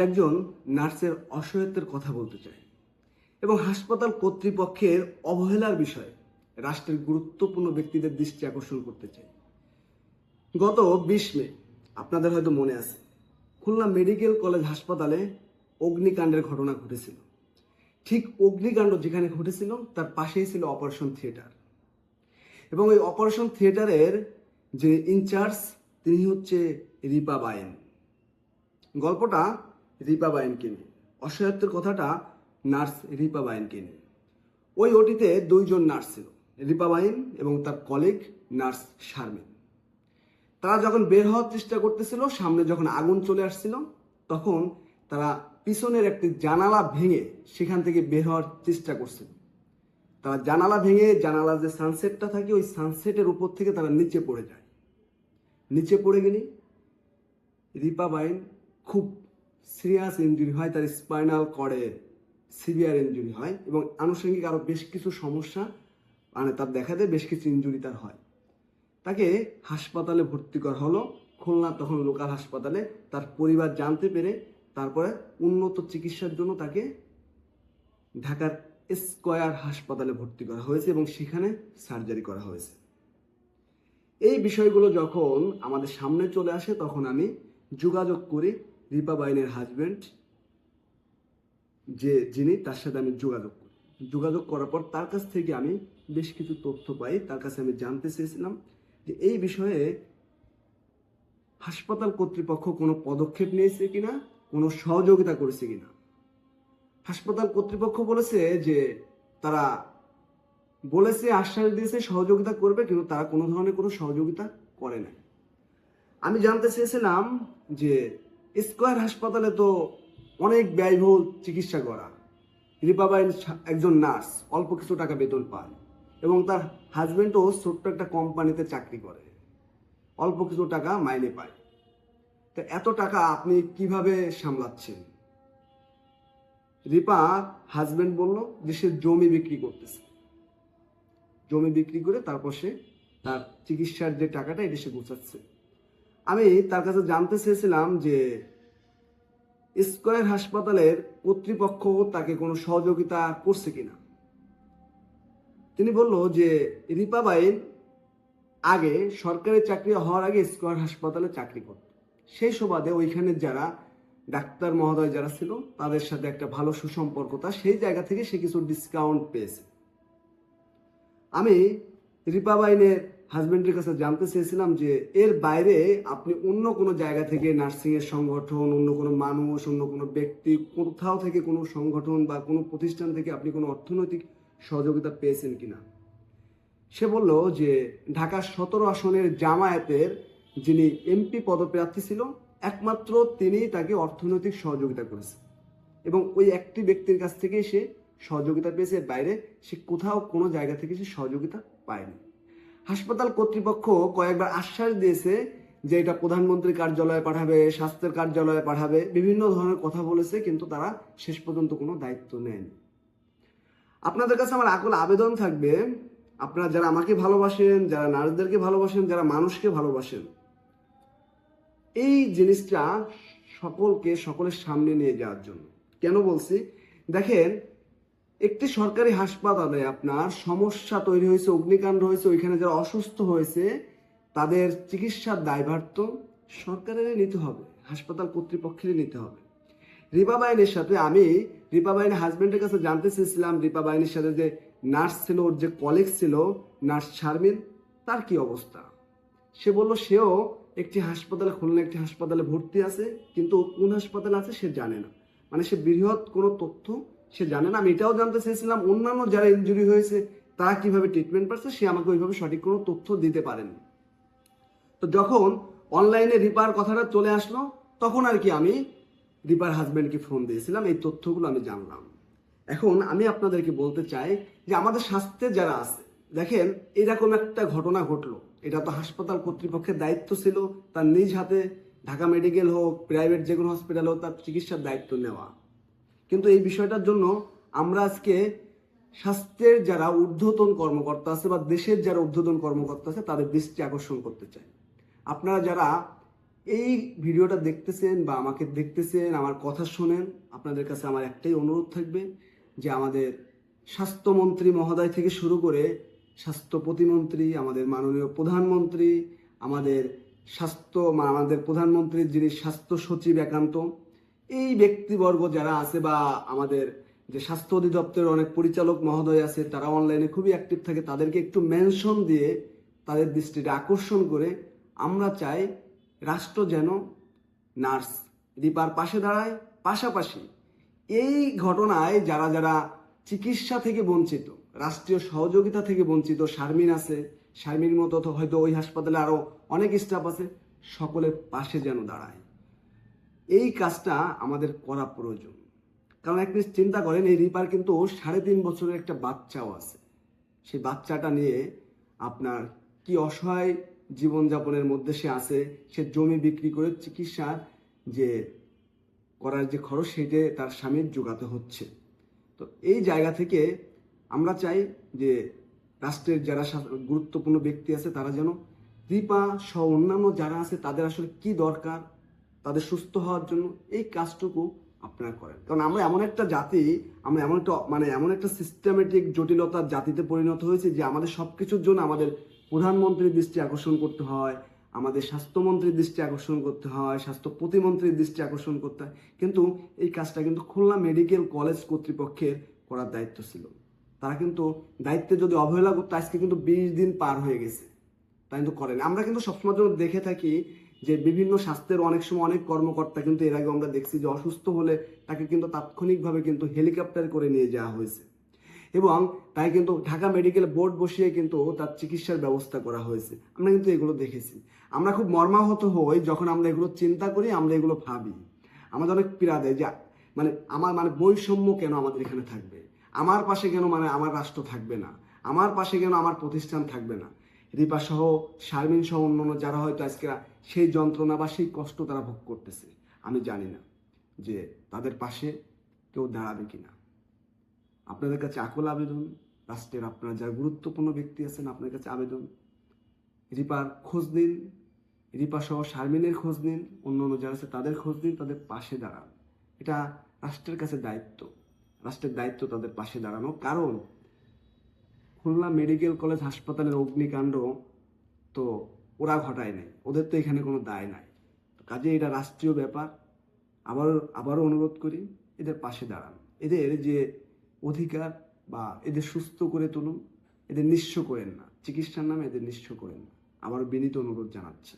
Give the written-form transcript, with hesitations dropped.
একজন নার্সের অসহায়ত্বের কথা বলতে চাই এবং হাসপাতাল কর্তৃপক্ষের অবহেলার বিষয়ে রাষ্ট্রের গুরুত্বপূর্ণ ব্যক্তিদের দৃষ্টি আকর্ষণ করতে চাই। গত 20 মে আপনাদের হয়তো মনে আছে, খুলনা মেডিকেল কলেজ হাসপাতালে অগ্নিকাণ্ডের ঘটনা ঘটেছিল। ঠিক অগ্নিকাণ্ড যেখানে ঘটেছিল তার পাশেই ছিল অপারেশন থিয়েটার এবং ওই অপারেশন থিয়েটারের যে ইনচার্জ তিনি হচ্ছে রিপা বাইন। গল্পটা রিপা বাইনকে নিয়ে, অসহায়ত্বের কথাটা নার্স রিপা বাইনকে নিয়ে। ওই ওটিতে 2 জন নার্স ছিল, রিপা বাইন এবং তার কলিগ নার্স শারমিন। তারা যখন বের হওয়ার চেষ্টা করতেছিল, সামনে যখন আগুন চলে আসছিল, তখন তারা পিছনের একটি জানালা ভেঙে সেখান থেকে বের হওয়ার চেষ্টা করছিল। তারা জানালা ভেঙে, জানালার যে সানসেটটা থাকে ওই সানসেটের উপর থেকে তারা নিচে পড়ে যায়। নিচে পড়ে গেলে রিপা বাইন খুব সিরিয়াস ইনজুরি হয়, তার স্পাইনাল কর্ডে সিভিয়ার ইনজুরি হয় এবং আনুষঙ্গিক আরও বেশ কিছু সমস্যা তার দেখা দেয়, বেশ কিছু ইনজুরি তার হয়। তাকে হাসপাতালে ভর্তি করা হলো, খুলনা তখন লোকাল হাসপাতালে। তার পরিবার জানতে পেরে তারপরে উন্নত চিকিৎসার জন্য তাকে ঢাকার স্কয়ার হাসপাতালে ভর্তি করা হয়েছে এবং সেখানে সার্জারি করা হয়েছে। এই বিষয়গুলো যখন আমাদের সামনে চলে আসে তখন আমি যোগাযোগ করি রিপা বাইনের হাজব্যান্ড যিনি, তার সাথে আমি যোগাযোগ করার পর তার কাছ থেকে আমি বেশ কিছু তথ্য পাই। তার কাছে আমি জানতে চেয়েছিলাম যে এই বিষয়ে হাসপাতাল কর্তৃপক্ষ কোনো পদক্ষেপ নিয়েছে কিনা, কোনো সহযোগিতা করেছে কিনা। হাসপাতাল কর্তৃপক্ষ বলেছে যে তারা আশ্বাস দিয়েছে সহযোগিতা করবে, কিন্তু তারা কোনো ধরনের কোনো সহযোগিতা করে নাই। আমি জানতে চেয়েছিলাম যে স্কয়ার হাসপাতালে তো অনেক ব্যয়বহুল চিকিৎসা করা, রিপা বাইন একজন নার্স, অল্প কিছু টাকা বেতন পায় এবং তার হাজবেন্ডও ছোট্ট একটা কোম্পানিতে চাকরি করে, অল্প কিছু টাকা মাইনে পায়। তো এত টাকা আপনি কিভাবে সামলাচ্ছেন? রিপা হাজবেন্ড বলল যে সে জমি বিক্রি করতেছে, জমি বিক্রি করে তারপর সে তার চিকিৎসার যে টাকাটা এটা সে গোছাচ্ছে। আমি তার কাছে জানতে চেয়েছিলাম যে স্কয়ার হাসপাতালের কর্তৃপক্ষ তাকে কোনো সহযোগিতা করছে কিনা। তিনি বলল যে রিপা বাইন আগে সরকারি চাকরি হওয়ার আগে স্কয়ার হাসপাতালে চাকরি করত, সেই সুবাদে ওইখানে যারা ডাক্তার মহোদয় যারা ছিল তাদের সাথে একটা ভালো সুসম্পর্কতা, সেই জায়গা থেকে সে কিছু ডিসকাউন্ট পেয়েছে। আমি রিপা বাইনের হাজবেন্ডের কাছে জানতে চেয়েছিলাম যে এর বাইরে আপনি অন্য কোনো জায়গা থেকে, নার্সিং এর সংগঠন, অন্য কোনো মানুষ, অন্য কোনো ব্যক্তি, কোথাও থেকে কোনো সংগঠন বা কোনো প্রতিষ্ঠান থেকে আপনি কোনো অর্থনৈতিক সহযোগিতা পেয়েছেন কিনা। সে বলল যে ঢাকা 17 আসনের জামায়াতের যিনি এমপি পদপ্রার্থী ছিল, একমাত্র তিনি তাকে অর্থনৈতিক সহযোগিতা করেছে এবং ওই একটি ব্যক্তির কাছ থেকে সে সহযোগিতা পেয়েছে। এর বাইরে সে কোথাও কোনো জায়গা থেকে সে সহযোগিতা পায়নি। হাসপাতাল কর্তৃপক্ষ কয়েকবার আশ্বাস দিয়েছে যে এটা প্রধানমন্ত্রীর কার্যালয়ে পাঠাবে, স্বাস্থ্যের কার্যালয়ে পাঠাবে, বিভিন্ন ধরনের কথা বলেছে, কিন্তু তারা শেষ পর্যন্ত কোনো দায়িত্ব নেয়নি। আপনাদের কাছে আমার আকুল আবেদন থাকবে, আপনারা যারা আমাকে ভালোবাসেন, যারা নার্সদেরকে ভালোবাসেন, যারা মানুষকে ভালোবাসেন, এই জিনিসটা সকলের সামনে নিয়ে যাওয়ার জন্য। কেন বলছি? দেখেন, একটি সরকারি হাসপাতালে আপনার সমস্যা তৈরি হয়েছে, অগ্নিকাণ্ড হয়েছে, ওইখানে যারা অসুস্থ হয়েছে তাদের চিকিৎসার দায়ভার তো সরকারেরই নিতে হবে, হাসপাতাল কর্তৃপক্ষেরই নিতে হবে। রিপা বাইনের সাথে আমি রিপা বাইনের হাজবেন্ডের কাছে জানতে চেয়েছিলাম, রিপা বাইনের সাথে যে নার্স ছিল, ওর যে কলিগ ছিল নার্স শারমিন, তার কি অবস্থা। সে বলল সেও একটি হাসপাতালে, খুলনা একটি হাসপাতালে ভর্তি আছে, কিন্তু কোন হাসপাতালে আছে সে জানে না, মানে সে বৃহৎ কোনো তথ্য সে জানে না। আমি এটাও জানতে চেয়েছিলাম অন্যান্য যারা ইনজুরি হয়েছে তারা কিভাবে ট্রিটমেন্ট পাচ্ছে, সে আমাকে ওইভাবে সঠিক কোনো তথ্য দিতে পারেনি। তো যখন অনলাইনে রিপার কথাটা চলে আসলো তখন আর কি আমি রিপার হাজবেন্ডকে ফোন দিয়েছিলাম, এই তথ্যগুলো আমি জানলাম। এখন আমি আপনাদেরকে বলতে চাই যে আমাদের স্বাস্থ্যে যারা আছে, দেখেন এরকম একটা ঘটনা ঘটলো, এটা তো হাসপাতাল কর্তৃপক্ষের দায়িত্ব ছিল তার নিজ হাতে, ঢাকা মেডিকেল হোক, প্রাইভেট যে কোনো হসপিটাল হোক, তার চিকিৎসার দায়িত্ব নেওয়া। কিন্তু এই বিষয়টার জন্য আমরা আজকে স্বাস্থ্যের যারা ঊর্ধ্বতন কর্মকর্তা আছে বা দেশের যারা ঊর্ধ্বতন কর্মকর্তা আছে তাদের দৃষ্টি আকর্ষণ করতে চাই। আপনারা যারা এই ভিডিওটা দেখতেছেন বা আমাকে দেখতেছেন, আমার কথা শোনেন, আপনাদের কাছে আমার একটাই অনুরোধ থাকবে যে আমাদের স্বাস্থ্যমন্ত্রী মহোদয় থেকে শুরু করে স্বাস্থ্য প্রতিমন্ত্রী, আমাদের মাননীয় প্রধানমন্ত্রী, আমাদের আমাদের প্রধানমন্ত্রীর যিনি স্বাস্থ্য সচিব একান্ত, এই ব্যক্তিবর্গ যারা আছে বা আমাদের যে স্বাস্থ্য অধিদপ্তরের অনেক পরিচালক মহোদয় আছে, তারা অনলাইনে খুবই অ্যাক্টিভ থাকে, তাদেরকে একটু মেনশন দিয়ে তাদের দৃষ্টিটা আকর্ষণ করে আমরা চাই রাষ্ট্র যেন নার্স রিপার পাশে দাঁড়ায়। পাশাপাশি এই ঘটনায় যারা যারা চিকিৎসা থেকে বঞ্চিত, রাষ্ট্রীয় সহযোগিতা থেকে বঞ্চিত, শারমিন আছে, শারমিন মতো তো হয়তো ওই হাসপাতালে আরো অনেক স্টাফ আছে, সকলের পাশে যেন দাঁড়ায়। এই কাজটা আমাদের করা প্রয়োজন। কারণ এক মিনিট চিন্তা করেন, এই রিপার কিন্তু 3.5 বছরের একটা বাচ্চাও আছে। সেই বাচ্চাটা নিয়ে আপনার কি অসহায় জীবনযাপনের মধ্যে সে আছে। সে জমি বিক্রি করে চিকিৎসা যে করার যে খরচ, সেটা তার স্বামীর যোগাতে হচ্ছে। তো এই জায়গা থেকে আমরা চাই যে রাষ্ট্রের যারা গুরুত্বপূর্ণ ব্যক্তি আছে তারা যেন রিপা সহ অন্যান্য যারা আছে তাদের আসলে কি দরকার তাদের সুস্থ হওয়ার জন্য এই কাজটুকু আপনারা করেন। কারণ আমরা এমন একটা জাতি, আমরা এমন একটা সিস্টেমেটিক জটিলতার জাতিতে পরিণত হয়েছে যে আমাদের সবকিছুর জন্য আমাদের প্রধানমন্ত্রীর দৃষ্টি আকর্ষণ করতে হয়, আমাদের স্বাস্থ্যমন্ত্রীর দৃষ্টি আকর্ষণ করতে হয়, স্বাস্থ্য প্রতিমন্ত্রীর দৃষ্টি আকর্ষণ করতে হয়। কিন্তু এই কাজটা কিন্তু খুলনা মেডিকেল কলেজ কর্তৃপক্ষের করার দায়িত্ব ছিল। তারা কিন্তু দায়িত্বে যদি অবহেলা করতো আজকে কিন্তু 20 দিন পার হয়ে গেছে, তাই কিন্তু করেন। আমরা কিন্তু সবসময় জন্য দেখে থাকি যে বিভিন্ন স্বাস্থ্যের অনেক সময় অনেক কর্মকর্তা কিন্তু এর আগে আমরা দেখছি যে অসুস্থ হলে তাকে কিন্তু তাৎক্ষণিকভাবে কিন্তু হেলিকপ্টার করে নিয়ে যাওয়া হয়েছে এবং তাই কিন্তু ঢাকা মেডিকেল বোর্ড বসিয়ে কিন্তু তার চিকিৎসার ব্যবস্থা করা হয়েছে। আমরা কিন্তু এগুলো দেখেছি। আমরা খুব মর্মাহত হই যখন আমরা এগুলো চিন্তা করি, আমরা এগুলো ভাবি। আমাদের অনেক পীড়া দেয় যে আমার বৈষম্য কেন আমাদের এখানে থাকবে, আমার পাশে কেন আমার রাষ্ট্র থাকবে না, আমার পাশে কেন আমার প্রতিষ্ঠান থাকবে না। রিপা সহ, শারমিন সহ অন্যান্য যারা হয়তো আজকে সেই যন্ত্রণা বা সেই কষ্ট তারা ভোগ করতেছে, আমি জানি না যে তাদের পাশে কেউ দাঁড়াবে কিনা। আপনাদের কাছে আকুল আবেদন, রাষ্ট্রের আপনারা যারা গুরুত্বপূর্ণ ব্যক্তি আছেন, আপনার কাছে আবেদন, রিপার খোঁজ নিন, রিপা সহ শারমিনের খোঁজ নিন, অন্যান্য যারা আছে তাদের খোঁজ নিন, তাদের পাশে দাঁড়ান। এটা রাষ্ট্রের কাছে দায়িত্ব, রাষ্ট্রের দায়িত্ব তাদের পাশে দাঁড়ানো। কারণ খুলনা মেডিকেল কলেজ হাসপাতালের অগ্নিকাণ্ড তো ওরা ঘটায় নাই, ওদের তো এখানে কোনো দায় নাই। কাজে এটা রাষ্ট্রীয় ব্যাপার। আবারও অনুরোধ করি, এদের পাশে দাঁড়ান, এদের যে অধিকার বা এদের সুস্থ করে তুলুন, এদের নিঃস্ব করেন না, চিকিৎসার নামে এদের নিঃস্ব করেন না। আবারও বিনীত অনুরোধ জানাচ্ছি।